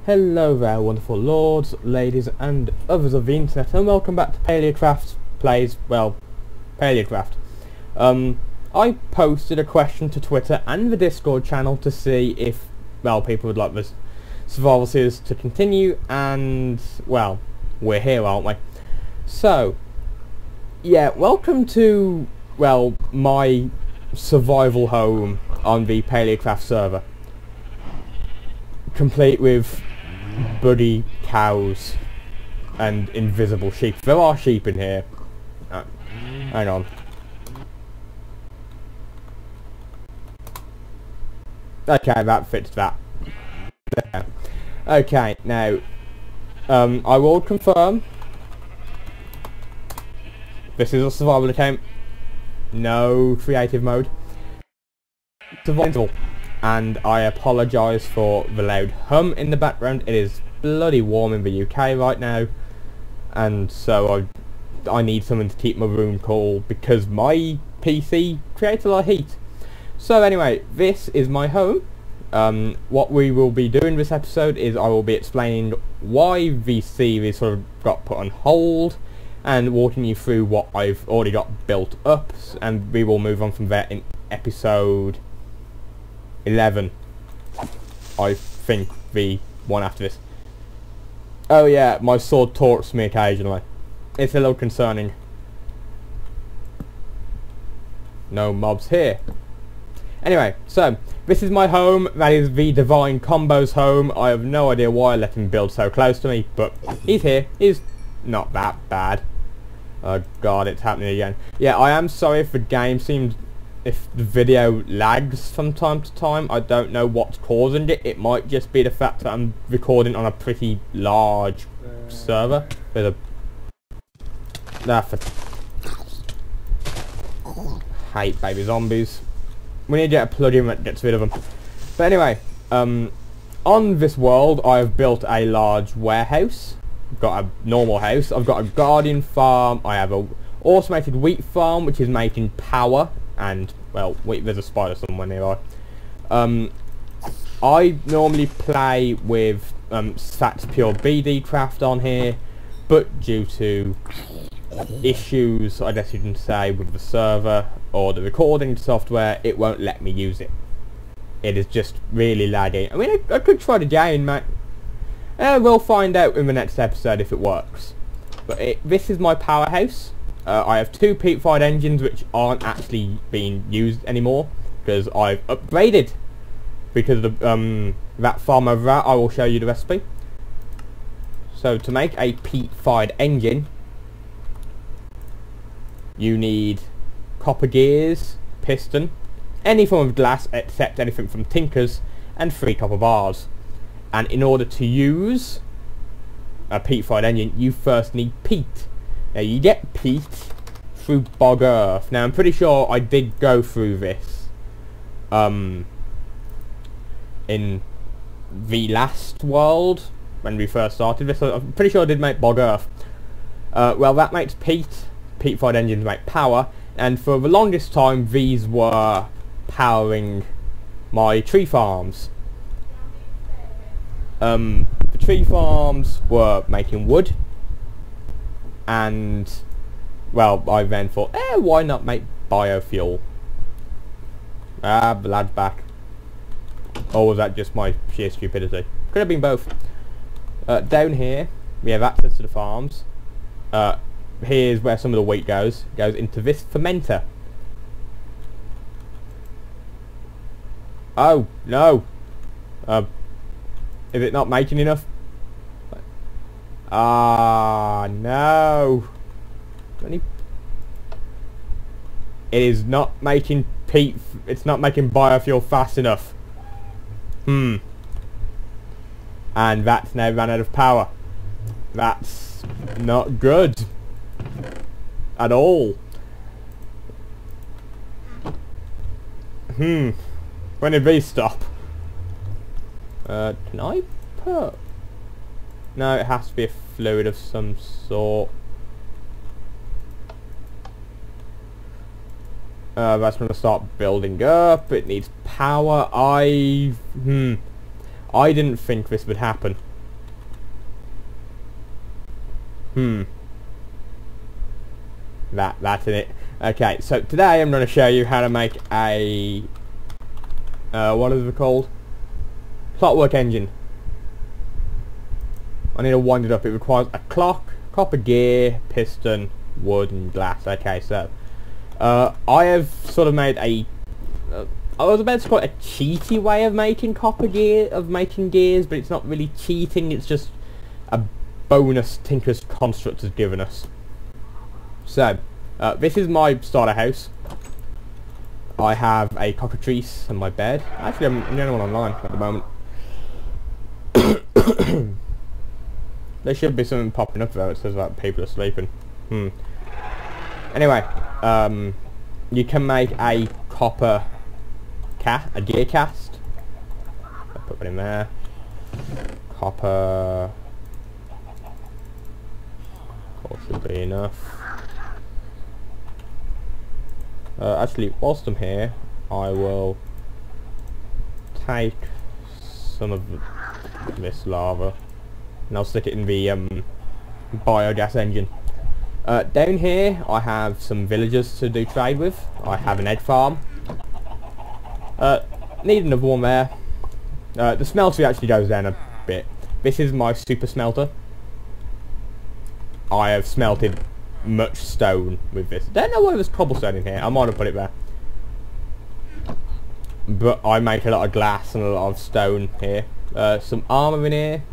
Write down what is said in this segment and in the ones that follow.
Hello there, wonderful lords, ladies and others of the internet, and welcome back to Paleocraft Plays, well, Paleocraft. I posted a question to Twitter and the Discord channel to see if, well, people would like this survival series to continue, and, well, we're here, aren't we? So, yeah, welcome to, well, my survival home on the Paleocraft server. Complete with bloody cows and invisible sheep. There are sheep in here. Hang on. Okay, that fits that. Okay, now I will confirm this is a survival attempt. No creative mode. Survival. And I apologise for the loud hum in the background. It is bloody warm in the UK right now, and so I need something to keep my room cool because my PC creates a lot of heat. So anyway, this is my home. What we will be doing this episode is I will be explaining why the series sort of got put on hold and walking you through what I've already got built up, and we will move on from there in episode 11, I think, the one after this. Oh yeah, my sword talks me occasionally. It's a little concerning. No mobs here. Anyway, so this is my home. That is the Divine Combo's home. I have no idea why I let him build so close to me, but he's here. He's not that bad. Oh god, it's happening again. Yeah, I am sorry if the game seemed... if the video lags from time to time. I don't know what's causing it. It might just be the fact that I'm recording on a pretty large server. There's a... hate baby zombies. We need to get a plugin that gets rid of them. But anyway, on this world I have built a large warehouse. I've got a normal house. I've got a guardian farm. I have a automated wheat farm which is making power. And, well, wait, there's a spider somewhere nearby. I normally play with Sats Pure BD Craft on here, but due to issues, I guess you can say, with the server or the recording software, it won't let me use it. It is just really laggy. I mean, I could try it again, mate. We'll find out in the next episode if it works. But this is my powerhouse. I have two peat-fired engines which aren't actually being used anymore because I've upgraded. Because of the, that farm over there, I will show you the recipe. So to make a peat-fired engine, you need copper gears, piston, any form of glass except anything from Tinkers, and 3 copper bars. And in order to use a peat-fired engine, you first need peat. Now you get peat through bog earth. Now I'm pretty sure I did go through this in the last world when we first started this. I'm pretty sure I did make bog earth. Well, that makes peat. Peat-fired engines make power, and for the longest time these were powering my tree farms. The tree farms were making wood. And, well, I then thought, why not make biofuel? Ah, the lad's back. Or was that just my sheer stupidity? Could have been both. Down here, we have access to the farms. Here's where some of the wheat goes. It goes into this fermenter. Oh, no. Is it not making enough? Ah, no. It is not making peat. It's not making biofuel fast enough. And that's now run out of power. That's not good at all. When did these stop? Can I put... No, it has to be a fluid of some sort. That's going to start building up. It needs power. I didn't think this would happen. That's in it. Okay, so today I'm going to show you how to make a what is it called? Clockwork engine. I need to wind it up. It requires a clock, copper gear, piston, wood and glass. Okay, so I have sort of made a I was about to call it a cheaty way of making gears, but it's not really cheating, it's just a bonus Tinker's Construct has given us. So, this is my starter house. I have a cockatrice on my bed. Actually, I'm the only one online at the moment. There should be something popping up though, it says that people are sleeping. Anyway, you can make a copper a gear cast. I'll put that in there. Copper. Should be enough. Actually, whilst I'm here, I will take some of this lava and I'll stick it in the biogas engine. Down here, I have some villagers to do trade with. I have an egg farm. Need another one there. The smelter actually goes down a bit. This is my super smelter. I have smelted much stone with this. Don't know why there's cobblestone in here. I might have put it there. But I make a lot of glass and a lot of stone here. Some armour in here.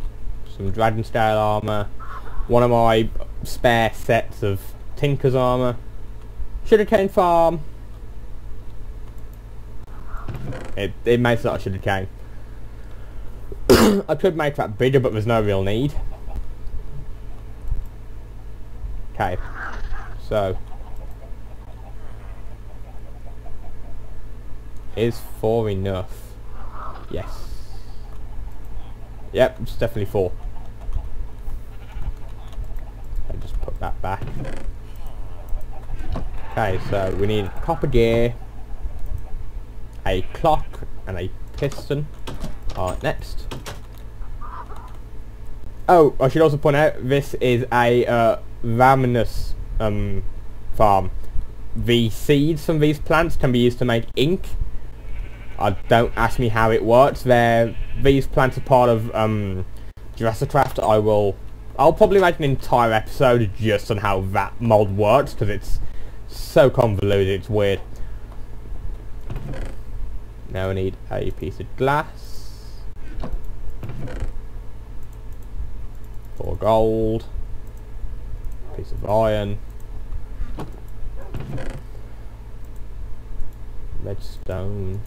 Some dragon scale armour. One of my spare sets of Tinker's armour. Sugarcane farm. It makes a lot of sugarcane. I could make that bigger, but there's no real need. Okay, so is 4 enough? Yes. Yep, it's definitely 4. I'll just put that back. Okay, so we need copper gear, a clock and a piston. Alright, next. Oh, I should also point out this is a raminus farm. The seeds from these plants can be used to make ink. Don't ask me how it works. These plants are part of Paleocraft. I'll probably make an entire episode just on how that mod works because it's so convoluted, it's weird. Now we need a piece of glass, 4 gold, piece of iron, redstone,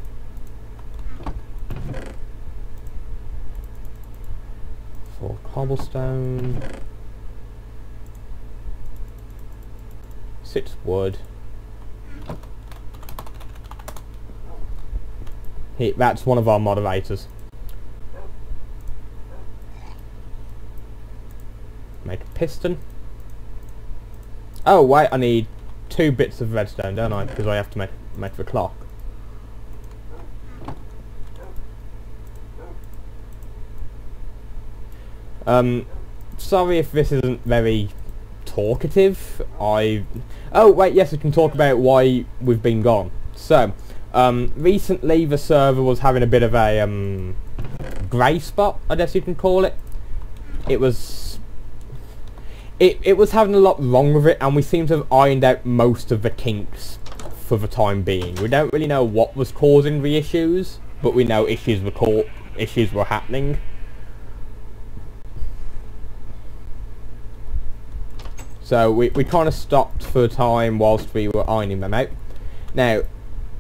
for cobblestone, 6 wood. That's one of our moderators. Make a piston. Oh wait, I need 2 bits of redstone, don't I? Because I have to make the clock. Sorry if this isn't very talkative. Oh wait, yes, we can talk about why we've been gone. So, recently the server was having a bit of a grey spot, I guess you can call it. It was having a lot wrong with it, and we seem to have ironed out most of the kinks for the time being. We don't really know what was causing the issues, but we know issues were happening. So we kind of stopped for a time whilst we were ironing them out. Now,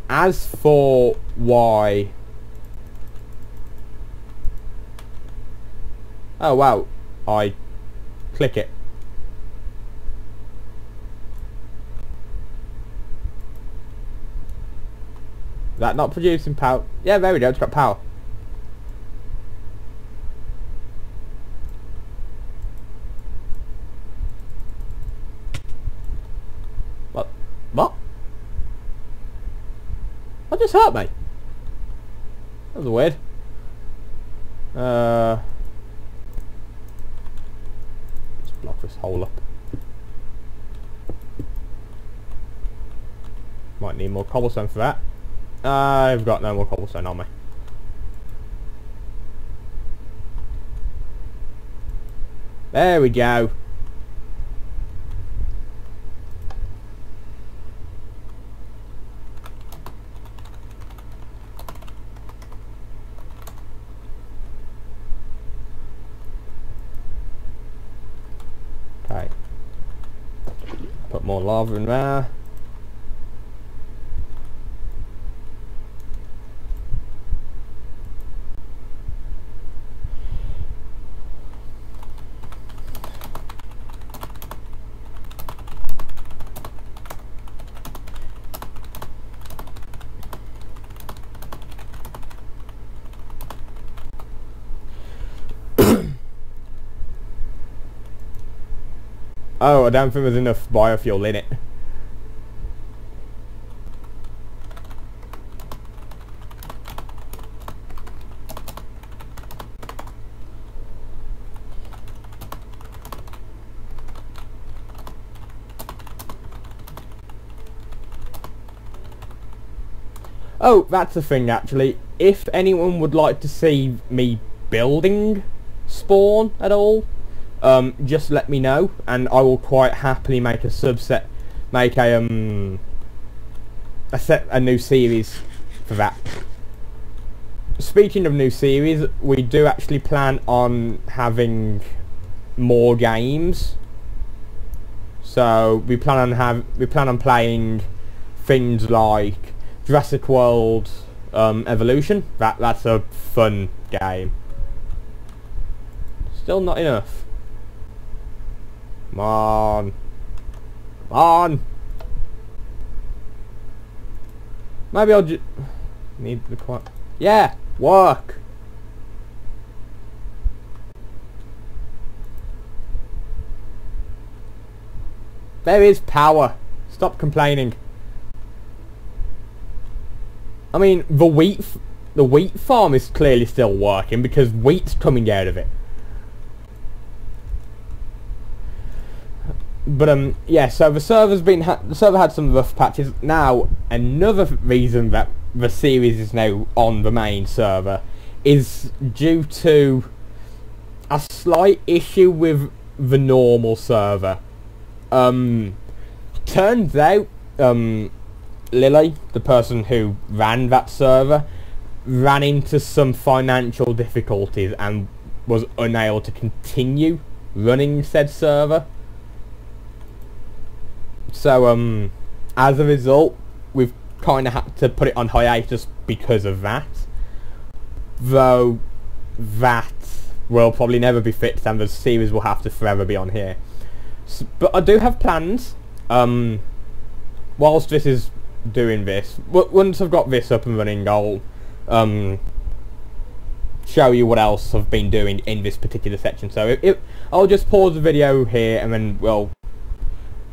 as for why... Oh wow, I click it. Is that not producing power? Yeah, there we go, it's got power. What? What just hurt me? That was weird. Let's block this hole up. need more cobblestone for that. I've got no more cobblestone on me. There we go. Okay. Put more lava in there. Oh, I don't think there's enough biofuel in it. Oh, that's the thing actually. If anyone would like to see me building spawn at all, just let me know, and I will quite happily make a subset, make a new series for that. Speaking of new series, we do actually plan on having more games. So we plan on playing things like Jurassic World Evolution. That's a fun game. Still not enough. Come on. Come on. Maybe I'll just need the quiet. Yeah, work. There is power. Stop complaining. I mean, the wheat farm is clearly still working because wheat's coming out of it. But yeah, so the server had some rough patches. Now another reason that the series is now on the main server is due to a slight issue with the normal server. Turns out Lily, the person who ran that server, ran into some financial difficulties and was unable to continue running said server. So, as a result, we've kind of had to put it on hiatus because of that. Though, that will probably never be fixed and the series will have to forever be on here. But I do have plans, whilst this is doing this. Once I've got this up and running, I'll show you what else I've been doing in this particular section. So, I'll just pause the video here and then we'll...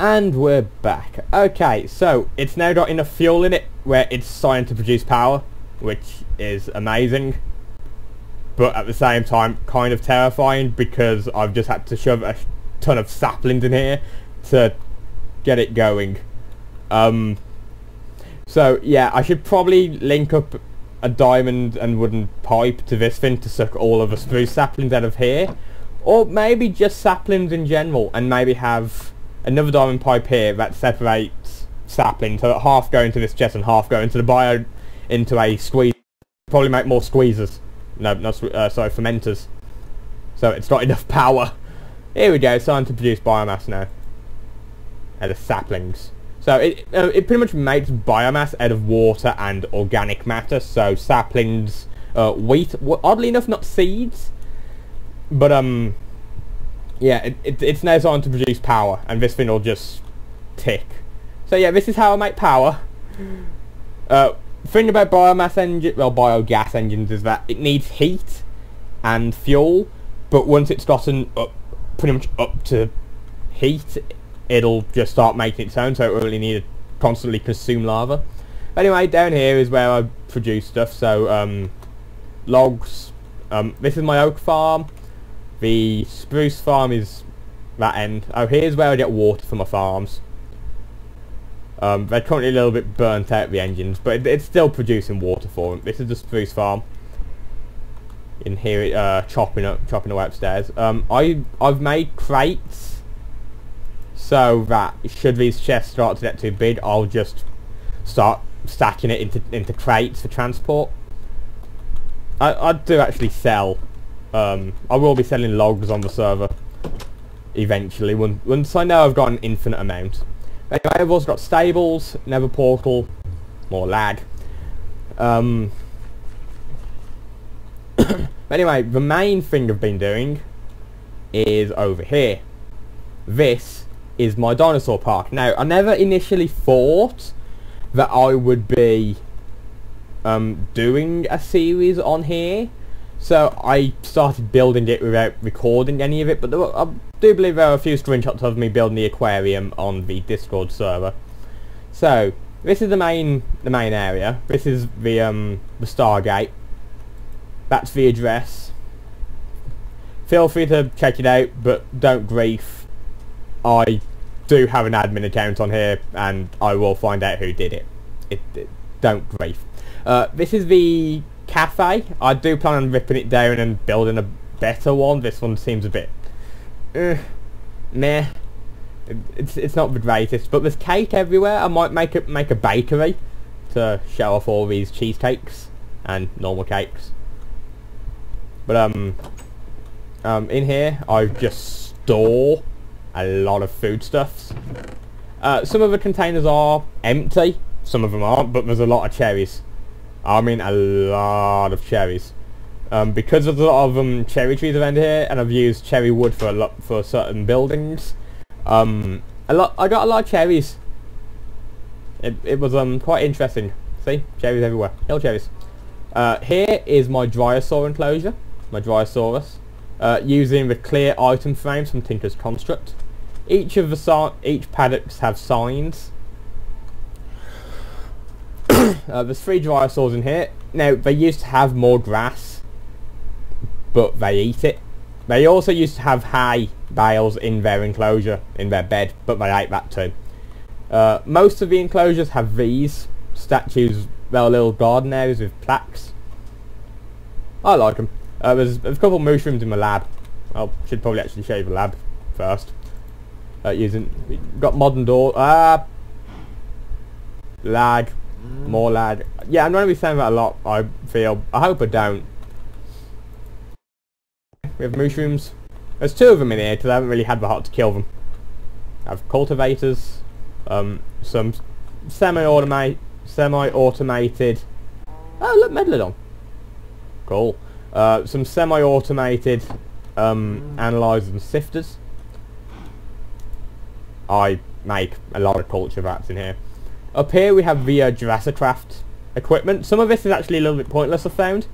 And we're back. Okay, so it's now got enough fuel in it where it's starting to produce power, which is amazing. But at the same time, kind of terrifying because I've just had to shove a ton of saplings in here to get it going. So yeah, I should probably link up a diamond and wooden pipe to this thing to suck all of the spruce saplings out of here. Or maybe just saplings in general, and maybe have another diamond pipe here that separates saplings, so that half go into this chest and half go into the bio, into a squeeze. Probably make more squeezers. No, not sorry, fermenters. So it's got enough power. Here we go, it's starting to produce biomass now. Out of saplings. So it pretty much makes biomass out of water and organic matter. So saplings, wheat, oddly enough not seeds, but yeah, it's now starting to produce power, and this thing will just tick. So yeah, this is how I make power. Thing about biogas engines is that it needs heat and fuel, but once it's gotten up, pretty much up to heat, it'll just start making its own, so it won't really need to constantly consume lava. But anyway, down here is where I produce stuff, so logs, this is my oak farm. The spruce farm is that end. Oh, here's where I get water for my farms. They're currently a little bit burnt out, the engines, but it's still producing water for them. This is the spruce farm. You can hear it chopping away upstairs. I've made crates so that should these chests start to get too big, I'll just start stacking it into crates for transport. I do actually sell. I will be selling logs on the server eventually once I know I've got an infinite amount. Anyway, I've also got stables, nether portal, more lag. Anyway, the main thing I've been doing is over here. This is my dinosaur park. Now, I never initially thought that I would be doing a series on here, so I started building it without recording any of it, but I do believe there are a few screenshots of me building the aquarium on the Discord server. So this is the main area. This is the Stargate. That's the address. Feel free to check it out, but don't grief. I do have an admin account on here, and I will find out who did it. Don't grief. This is the cafe. I do plan on ripping it down and building a better one. This one seems a bit meh. It's not the greatest, but there's cake everywhere. I might make a bakery to show off all these cheesecakes and normal cakes. But in here I just store a lot of foodstuffs. Some of the containers are empty, some of them aren't, but there's a lot of cherries. I mean a lot of cherries. Because there's a lot of cherry trees around here, and I've used cherry wood for certain buildings. I got a lot of cherries. It was quite interesting. See, cherries everywhere. Hill cherries. Here is my dryosaur enclosure, my dryosaurus, using the clear item frames from Tinker's Construct. Each paddocks have signs. There's 3 dryosaurs in here. Now, they used to have more grass, but they eat it. They also used to have hay bales in their enclosure, in their bed, but they ate that too. Most of the enclosures have these statues, well, little garden areas with plaques. I like them. There's a couple of mushrooms in my lab. I should probably actually show you the lab first. Got modern door. Lag. More lag. Yeah, I'm going to be saying that a lot, I feel. I hope I don't. We have mushrooms. There's 2 of them in here because I haven't really had the heart to kill them. I have cultivators. Some semi-automated. Oh, look, Megalodon. Cool. Some semi-automated analyzers and sifters. I make a lot of culture vats in here. Up here we have the Paleocraft equipment. Some of this is actually a little bit pointless, I found.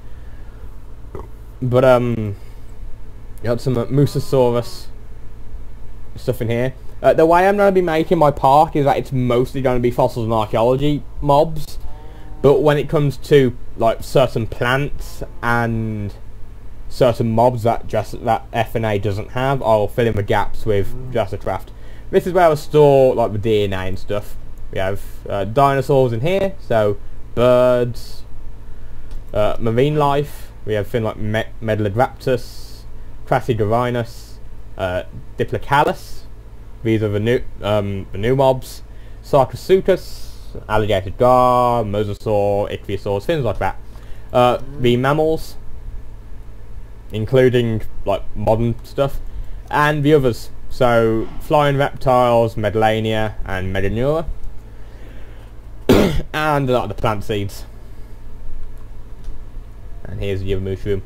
But you got some Mosasaurus stuff in here. The way I'm going to be making my park is that it's mostly going to be fossils and archaeology mobs. But when it comes to like certain plants and certain mobs that FNA doesn't have, I'll fill in the gaps with Paleocraft. This is where I'll store like the DNA and stuff. We have dinosaurs in here, so birds, marine life. We have things like Megaloraptus, Crassigorinus, Diplocalus. These are the new mobs. Sarcosuchus, alligator gar, mosasaur, ichthyosaurs, things like that. The mammals, including like modern stuff, and the others. So flying reptiles, Medalania, and Meganura, and a lot of the plant seeds. And here's the other mushroom.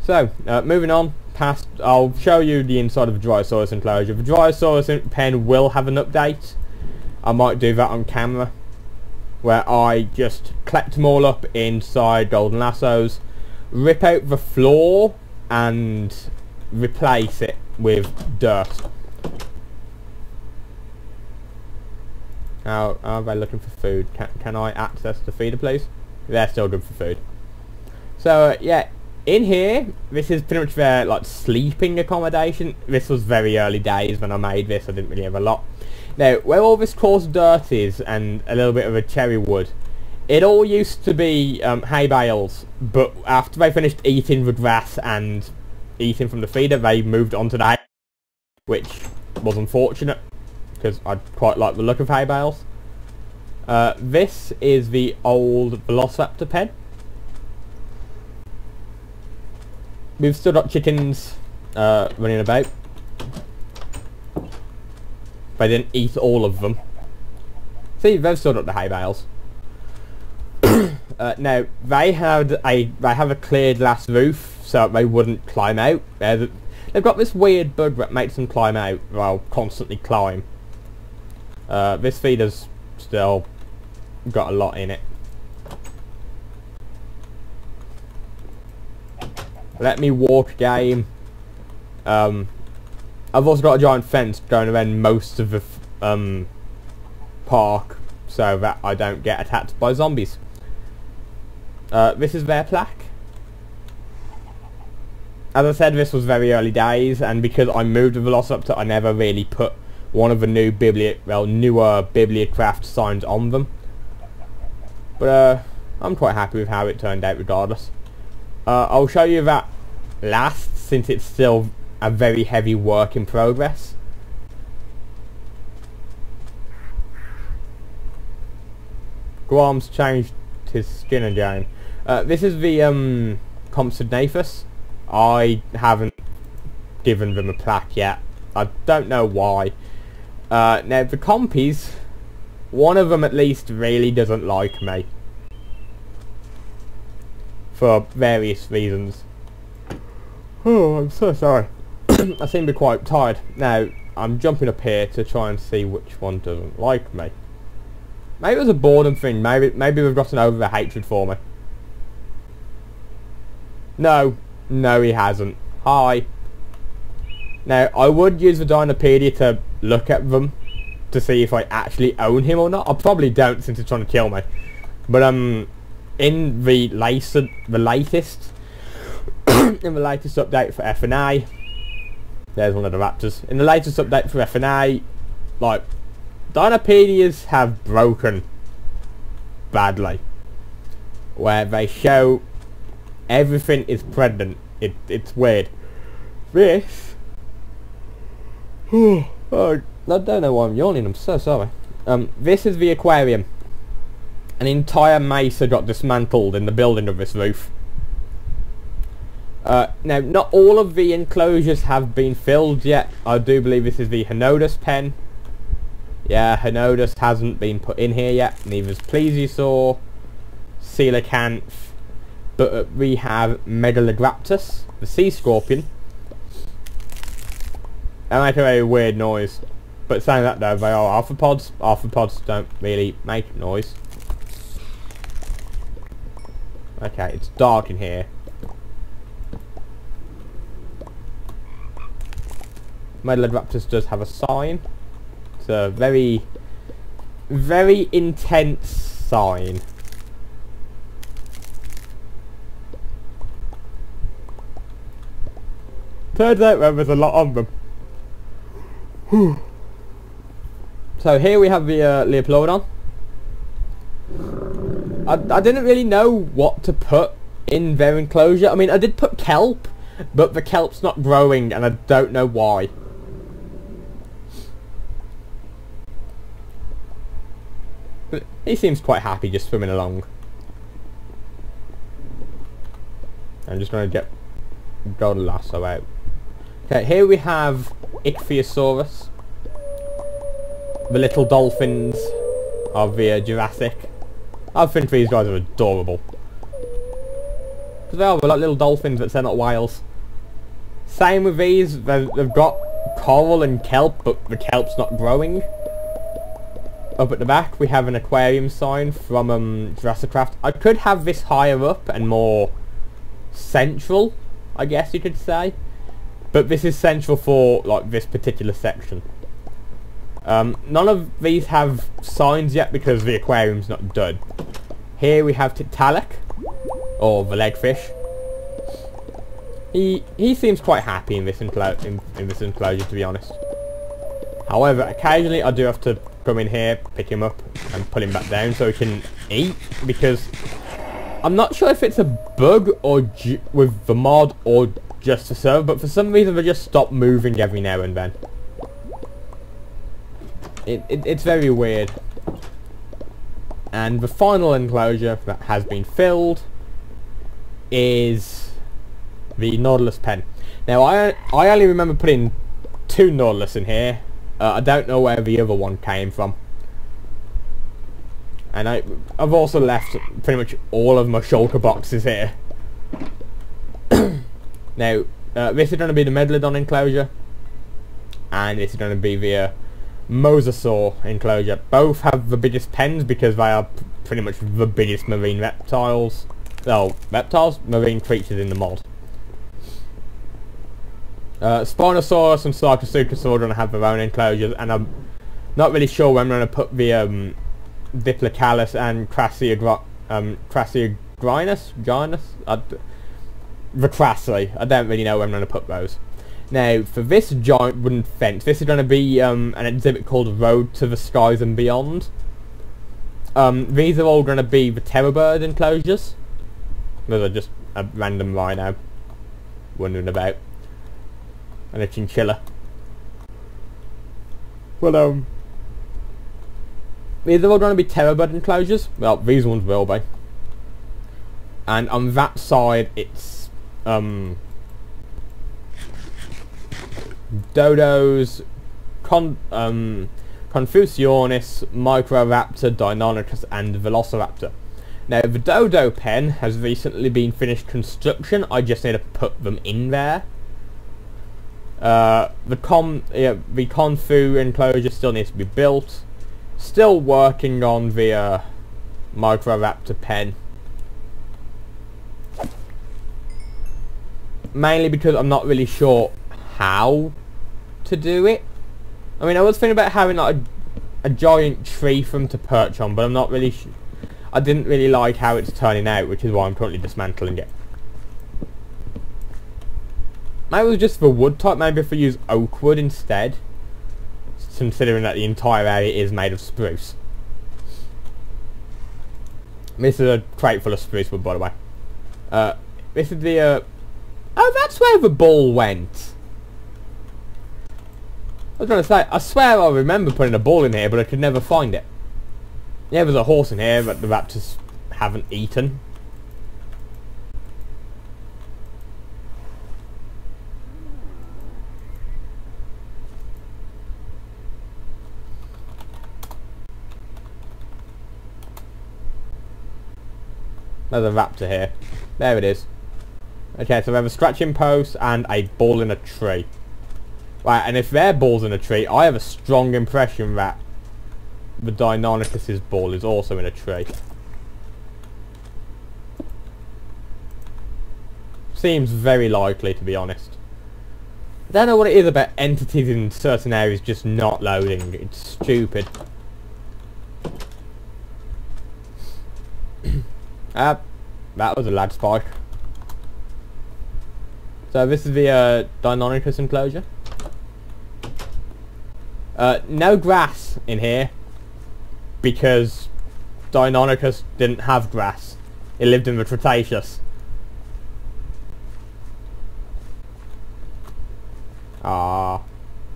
So moving on past, I'll show you the inside of the Dryosaurus enclosure. The Dryosaurus pen will have an update. I might do that on camera, where I just collect them all up inside golden lassos, rip out the floor and replace it with dirt. How are they looking for food? Can I access the feeder please? They're still good for food. So yeah, in here, this is pretty much their like sleeping accommodation. This was very early days when I made this. I didn't really have a lot. Now, where all this coarse dirt is and a little bit of a cherry wood, it all used to be hay bales, but after they finished eating the grass and eating from the feeder, they moved on to the hay, which was unfortunate, because I quite like the look of hay bales. This is the old Velociraptor pen. We've still got chickens running about. They didn't eat all of them. See, they've still got the hay bales. Now they have a clear glass roof, so they wouldn't climb out. They've got this weird bug that makes them climb out. Well, constantly climb. This feeder's still got a lot in it. Let me walk game. I've also got a giant fence going around most of the park, so that I don't get attacked by zombies. This is their plaque. As I said, this was very early days, and because I moved the Velociraptor, I never really put one of the newer Paleocraft signs on them. But I'm quite happy with how it turned out regardless. I'll show you that last, since it's still a very heavy work in progress. Guam's changed his skin again. This is the Compsognathus. I haven't given them a plaque yet. I don't know why. Now the compies, one of them at least really doesn't like me. For various reasons. Oh, I'm so sorry. I seem to be quite tired. Now, I'm jumping up here to try and see which one doesn't like me. Maybe it was a boredom thing. Maybe we've gotten over the hatred for me. No, he hasn't. Hi. Now, I would use the Dinopedia to look at them to see if I actually own him or not. I probably don't, since it's trying to kill me. But in the latest in the latest update for FNA, there's one of the raptors. In the latest update for FNA, like, Dinopedias have broken badly, where they show everything is pregnant. It's weird. This, oh, I don't know why I'm yawning. I'm so sorry. This is the aquarium. An entire mesa got dismantled in the building of this roof. Now, not all of the enclosures have been filled yet. I do believe this is the Hinodus pen. Yeah, Hinodus hasn't been put in here yet. Neither's Plesiosaur, Coelacanth, but we have Megalodraptus, the sea scorpion. They make a very weird noise. But saying that though, they are arthropods. Arthropods don't really make noise. Okay, it's dark in here. Megalodraptus does have a sign. It's a very, very intense sign. Turns out there's a lot on them. So here we have the Leoplodon. I didn't really know what to put in their enclosure. I mean, I did put kelp, but the kelp's not growing, and I don't know why. But he seems quite happy just swimming along. I'm just going to get Golden Lasso out. Okay, here we have Ichthyosaurus. The little dolphins of the Jurassic. I think these guys are adorable. Because they are like little dolphins, but they're not whales. Same with these, they've got coral and kelp, but the kelp's not growing. Up at the back we have an aquarium sign from Jurassic Craft. I could have this higher up and more central, I guess you could say. But this is central for like this particular section. None of these have signs yet because the aquarium's not done. Here we have Tiktaalik, or the legfish. He seems quite happy in this enclosure, to be honest. However, occasionally I do have to come in here, pick him up and put him back down so he can eat, because I'm not sure if it's a bug or with the mod or just the server, but for some reason they just stop moving every now and then. It's very weird. And the final enclosure that has been filled is the Nautilus pen. Now I only remember putting 2 Nautilus in here. I don't know where the other one came from. And I've also left pretty much all of my shulker boxes here. Now, this is going to be the Megalodon enclosure, and this is going to be the Mosasaur enclosure. Both have the biggest pens because they are pretty much the biggest marine reptiles. Oh, reptiles? Marine creatures in the mod. Spinosaurus and Sarcosuchosaur are going to have their own enclosures, and I'm not really sure where I'm going to put the Diplocalis and Crassiogrinus? The Crassi. I don't really know where I'm going to put those. Now, for this giant wooden fence, this is going to be an exhibit called Road to the Skies and Beyond. These are all going to be the Terrorbird enclosures. Those are just a random rhino wandering about. And a chinchilla. Well, these are all going to be Terrorbird enclosures. Well, these ones will be. And on that side, it's Dodos, Confuciornis, Microraptor, Deinonychus and Velociraptor. Now the Dodo pen has recently been finished construction. I just need to put them in there. The Confu enclosure still needs to be built. Still working on the Microraptor pen. Mainly because I'm not really sure how to do it. I mean, I was thinking about having like a giant tree for them to perch on, but I'm not really I didn't really like how it's turning out, which is why I'm currently dismantling it. Maybe it was just the wood type. Maybe if we use oak wood instead, considering that the entire area is made of spruce. This is a crate full of spruce wood, by the way. This is the oh, that's where the ball went. I was trying to say, I swear I remember putting a ball in here, but I could never find it. Yeah, there's a horse in here that the raptors haven't eaten. There's a raptor here. There it is. Okay, so we have a scratching post and a ball in a tree. Right, and if their ball's in a tree, I have a strong impression that the Deinonychus's ball is also in a tree. Seems very likely, to be honest. I don't know what it is about entities in certain areas just not loading. It's stupid. That was a lad spike. So this is the Deinonychus enclosure. No grass in here because Deinonychus didn't have grass. It lived in the Cretaceous. Ah,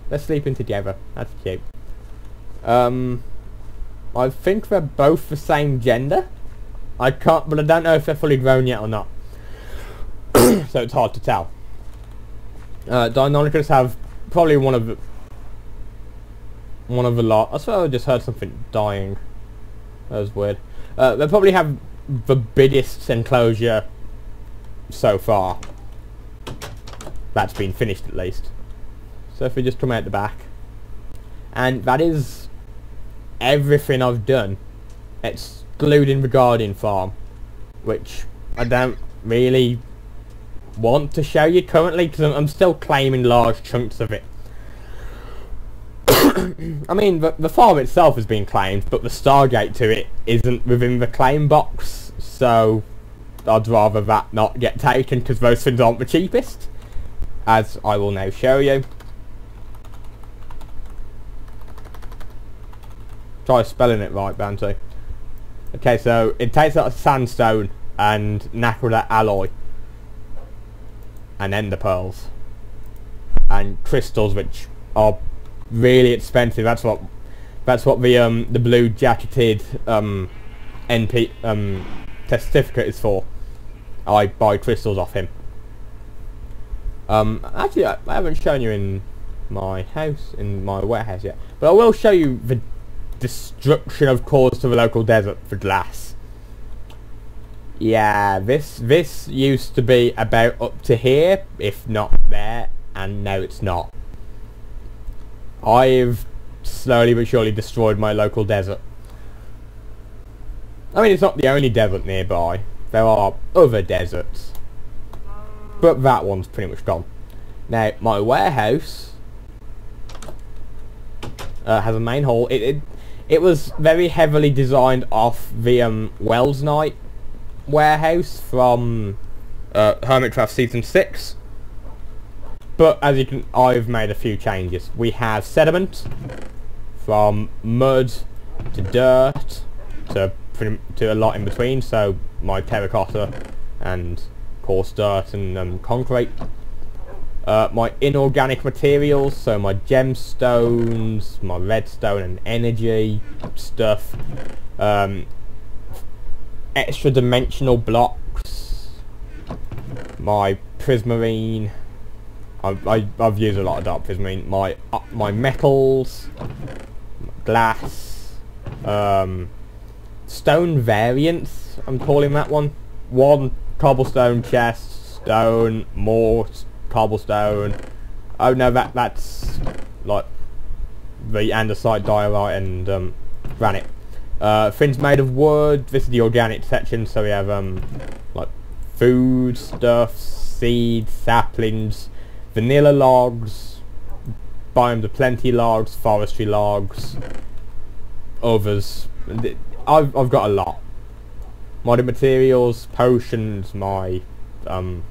they're sleeping together. That's cute. I think they're both the same gender. I can't, but I don't know if they're fully grown yet or not. So it's hard to tell. Deinonychus have probably one of the lot. I swear I just heard something dying. That was weird. They probably have the biggest enclosure so far. That's been finished at least. So if we just come out the back. And that is everything I've done, excluding the Guardian Farm, which I don't really want to show you currently because I'm still claiming large chunks of it. I mean, the farm itself has been claimed, but the Stargate to it isn't within the claim box, so I'd rather that not get taken because those things aren't the cheapest, as I will now show you. try spelling it right, Bantu. Okay, so it takes out sandstone and nacrolite alloy, and ender pearls, and crystals, which are really expensive. That's what the blue jacketed NP certificate is for. I buy crystals off him. Actually, I haven't shown you in my house, in my warehouse yet, but I will show you the destruction I've caused to the local desert for glass. Yeah, this used to be about up to here, if not there, and now it's not. I've slowly but surely destroyed my local desert. I mean, it's not the only desert nearby. There are other deserts, but that one's pretty much gone. Now, my warehouse has a main hall. It was very heavily designed off the Wells Night warehouse from Hermitcraft Season 6. But as you can, I've made a few changes. We have sediment, from mud to dirt to a lot in between. So my terracotta and coarse dirt and concrete. My inorganic materials, so my gemstones, my redstone and energy stuff. Extra dimensional blocks. My prismarine. I've used a lot of dark prismarine. My metals, glass, stone variants, I'm calling that one. One cobblestone chest, stone, more cobblestone. Oh no, that's like the andesite, diorite and granite. Things made of wood. This is the organic section, so we have like food stuff, seeds, saplings, vanilla logs, biomes of plenty logs, forestry logs, others. I've got a lot. Modern materials, potions, my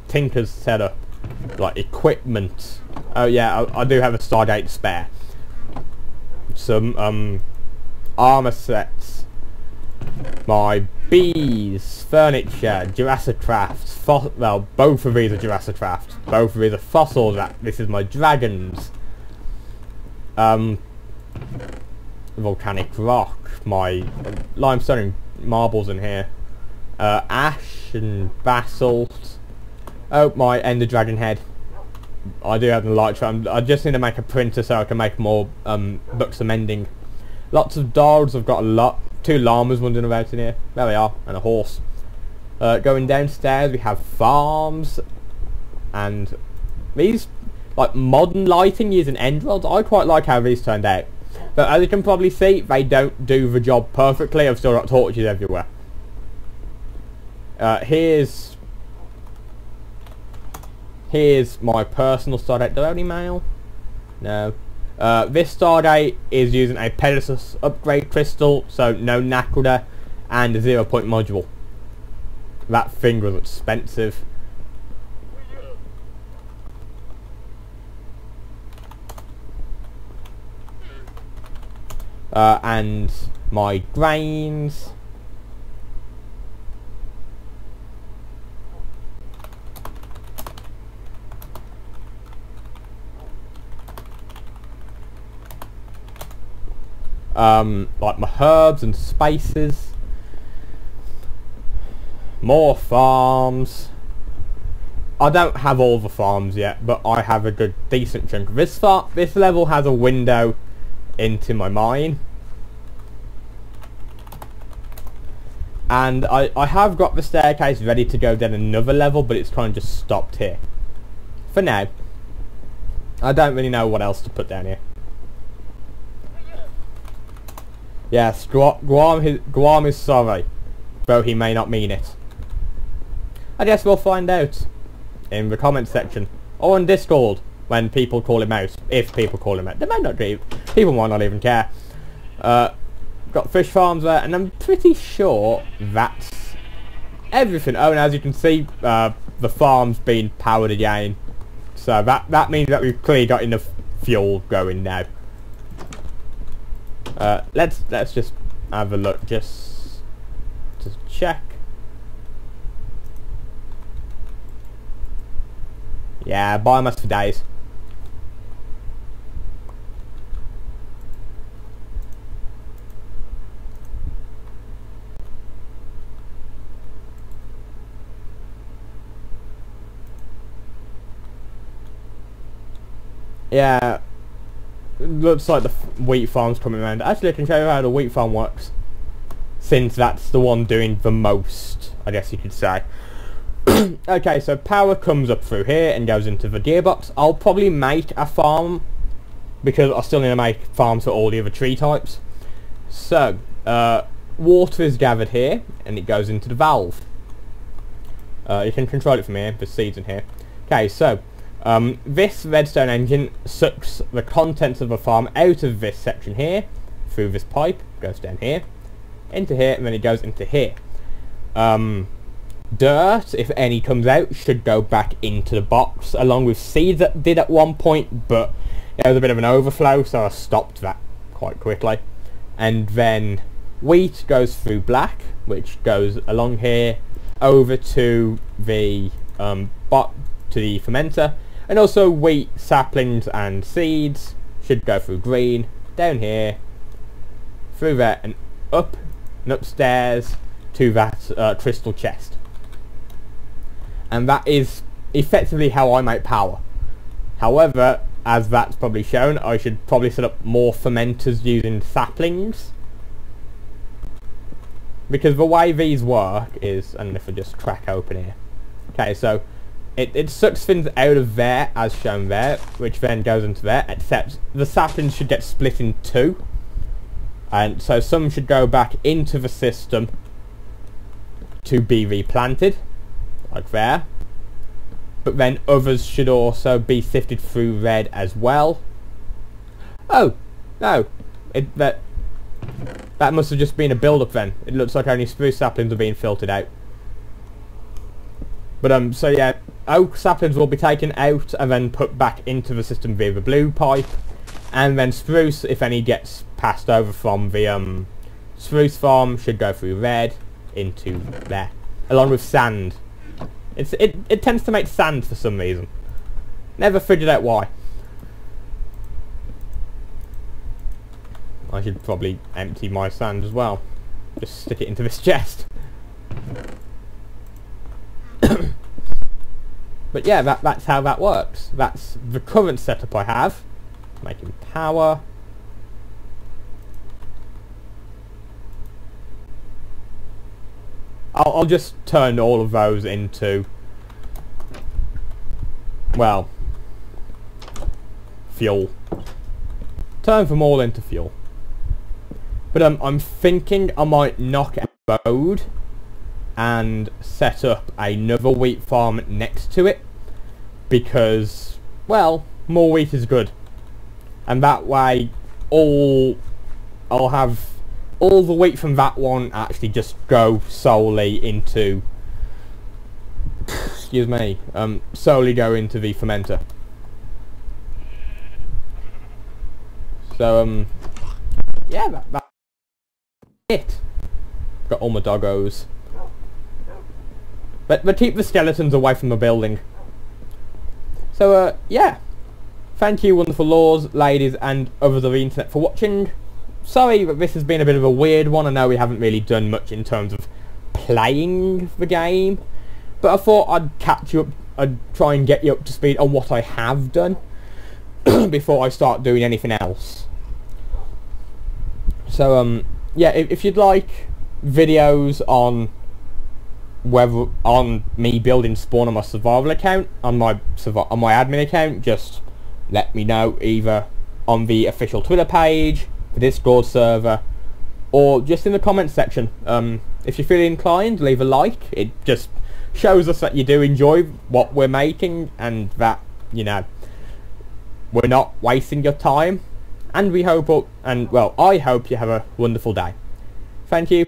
tinker's setup, like equipment. Oh yeah, I do have a Stargate spare. Some armor sets, my bees, furniture, Jurassic Crafts. Well, both of these are Jurassic Crafts. Both of these are fossils. This is my dragons. Volcanic rock, my limestone and marbles in here. Ash and basalt. Oh, my ender dragon head. I do have the light. I just need to make a printer so I can make more books of mending. Lots of dogs. I've got a lot. 2 llamas wandering about in here. There they are, and a horse. Going downstairs, we have farms, and these like modern lighting using end rods. I quite like how these turned out. But as you can probably see, they don't do the job perfectly. I've still got torches everywhere. Here's my personal Stardate. Do I have any mail? No. This Stardate is using a Pegasus upgrade crystal, so no nacrolite and a 0-point module. That thing was expensive. And my grains. Like my herbs and spices. More farms. I don't have all the farms yet, but I have a good decent chunk. This level has a window into my mine. And I have got the staircase ready to go down another level, but it's kind of just stopped here. For now. I don't really know what else to put down here. Yes, Guam is sorry, though he may not mean it. I guess we'll find out in the comment section, or on Discord, when people call him out. If people call him out. They might not do. People might not even care. Got fish farms there, and I'm pretty sure that's everything. Oh, and as you can see, the farm's been powered again. So that means that we've clearly got enough fuel going now. Let's just have a look, just to check. Yeah, biomass for days. Yeah, looks like the wheat farm's coming around. Actually, I can show you how the wheat farm works, since that's the one doing the most, I guess you could say. Okay, so power comes up through here and goes into the gearbox. I'll probably make a farm, because I still need to make farms for all the other tree types. So, water is gathered here, and it goes into the valve. You can control it from here, there's seeds in here. Okay, so, this redstone engine sucks the contents of the farm out of this section here, through this pipe, goes down here, into here, and then it goes into here. Dirt, if any comes out, should go back into the box, along with seeds that did at one point, but there was a bit of an overflow, so I stopped that quite quickly. And then wheat goes through black, which goes along here, over to the fermenter, and also wheat saplings and seeds should go through green, down here, through there, and up and upstairs to that crystal chest. And that is effectively how I make power. However, as that's probably shown, I should probably set up more fermenters using saplings, because the way these work is, and if I just crack open here, okay, so it sucks things out of there as shown there, which then goes into there, except the saplings should get split in two, and so some should go back into the system to be replanted, like there, but then others should also be sifted through red as well. Oh no, that must have just been a build-up then. It looks like only spruce saplings are being filtered out. But so yeah, oak saplings will be taken out and then put back into the system via the blue pipe, and then spruce, if any gets passed over from the spruce farm, should go through red into there, along with sand. It tends to make sand for some reason. Never figured out why. I should probably empty my sand as well. Just stick it into this chest. But yeah, that's how that works. That's the current setup I have. Making power. I'll just turn all of those into, well, fuel. Turn them all into fuel. But I'm thinking I might knock out the road and set up another wheat farm next to it, because, well, more wheat is good. And that way, I'll have all the wheat from that one actually just go solely into, excuse me, solely go into the fermenter. So, yeah, that's it. Got all my doggos. But keep the skeletons away from the building. So, yeah. Thank you, wonderful lords, ladies, and others of the internet for watching. Sorry that this has been a bit of a weird one. I know we haven't really done much in terms of playing the game, but I thought I'd catch you up, I'd try and get you up to speed on what I have done before I start doing anything else. So, yeah, if you'd like videos on me building spawn on my survival account, on my admin account, just let me know, either on the official Twitter page, the Discord server, or just in the comments section. If you feel inclined, leave a like. It just shows us that you do enjoy what we're making, and that, you know, we're not wasting your time. And we hope, well, I hope you have a wonderful day. Thank you.